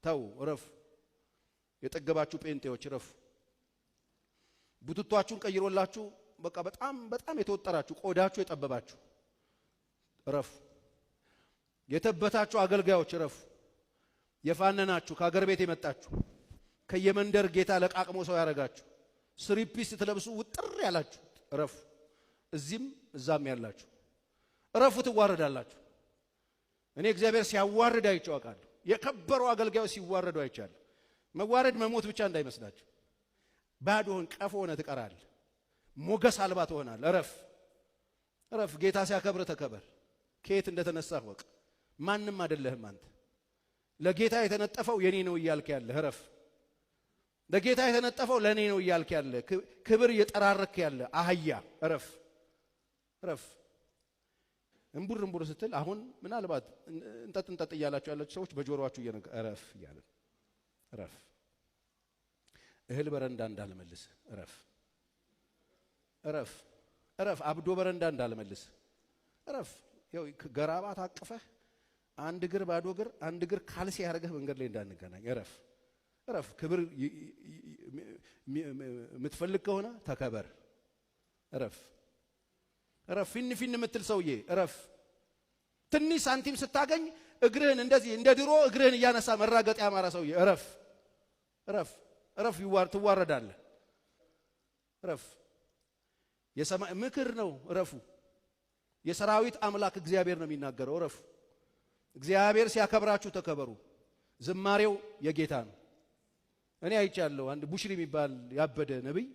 ተው እረፉ። የጠገባችሁ ጴንጤዎች እረፉ። ቡትቷችሁን ቀይሮላችሁ በቃ በጣም የተወጠራችሁ ቆዳችሁ የጠበባችሁ እረፉ። የተበታችሁ አገልጋዮች እረፉ። የፋነናችሁ ከሀገር ቤት የመጣችሁ ከየመንደር ጌታ ለቃቅሞ ሰው ያረጋችሁ ስሪፒስ ትለብሱ ውጥር ያላችሁ እረፉ። እዚህም እዛም ያላችሁ እረፉ። ትዋረዳላችሁ። እኔ እግዚአብሔር ሲያዋርድ አይቼ አውቃለሁ። የከበሩ አገልጋዮች ሲዋረዱ አይቻለሁ። መዋረድ መሞት ብቻ እንዳይመስላችሁ። ባዶን ቀፎ ሆነ ትቀራለህ። ሞገስ አልባ ትሆናለህ። እረፍ። ጌታ ሲያከብር ተከበር። ከየት እንደተነሳህ ወቅ። ማንም አይደለህም አንተ። ለጌታ የተነጠፈው የኔ ነው እያልክ ያለ እረፍ። ለጌታ የተነጠፈው ለኔ ነው እያልክ ያለ ክብር እየጠራረክ ያለ አህያ እረፍ። እንቡር ስትል አሁን ምናልባት እንጠጥ እያላችሁ ያላችሁ ሰዎች በጆሮአችሁ እረፍ እያለ እህል በረንዳ እንዳልመልስ እረፍ። አብዶ በረንዳ እንዳልመልስ እረፍ። ያው ገራባ ታቅፈህ አንድ እግር ባዶ እግር አንድ እግር ካልሲ ያረገህ መንገድ ላይ እንዳንገናኝ እረፍ። ክብር የምትፈልግ ከሆነ ተከበር። እረፍ። ፊን የምትል ሰውዬ እረፍ። ትንሽ ሳንቲም ስታገኝ እግርህን እንደዚህ እንደ ድሮ እግርህን እያነሳ መራገጥ ያማራ ሰውዬ እረፍ። ትዋረዳለህ። እረፍ። የሰማይ ምክር ነው። እረፉ። የሰራዊት አምላክ እግዚአብሔር ነው የሚናገረው። እረፉ። እግዚአብሔር ሲያከብራችሁ ተከበሩ። ዝማሬው የጌታ ነው። እኔ አይቻለሁ። አንድ ቡሽሪ የሚባል ያበደ ነብይ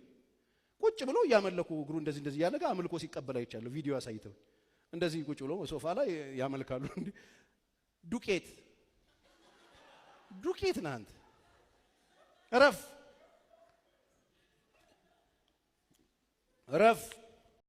ቁጭ ብሎ ያመለኩ እግሩ እንደዚህ ያለጋ አምልኮ ሲቀበል አይቻለሁ። ቪዲዮ አሳይተው እንደዚህ ቁጭ ብሎ ሶፋ ላይ ያመልካሉ። ዱቄት ነህ አንተ። እረፍ።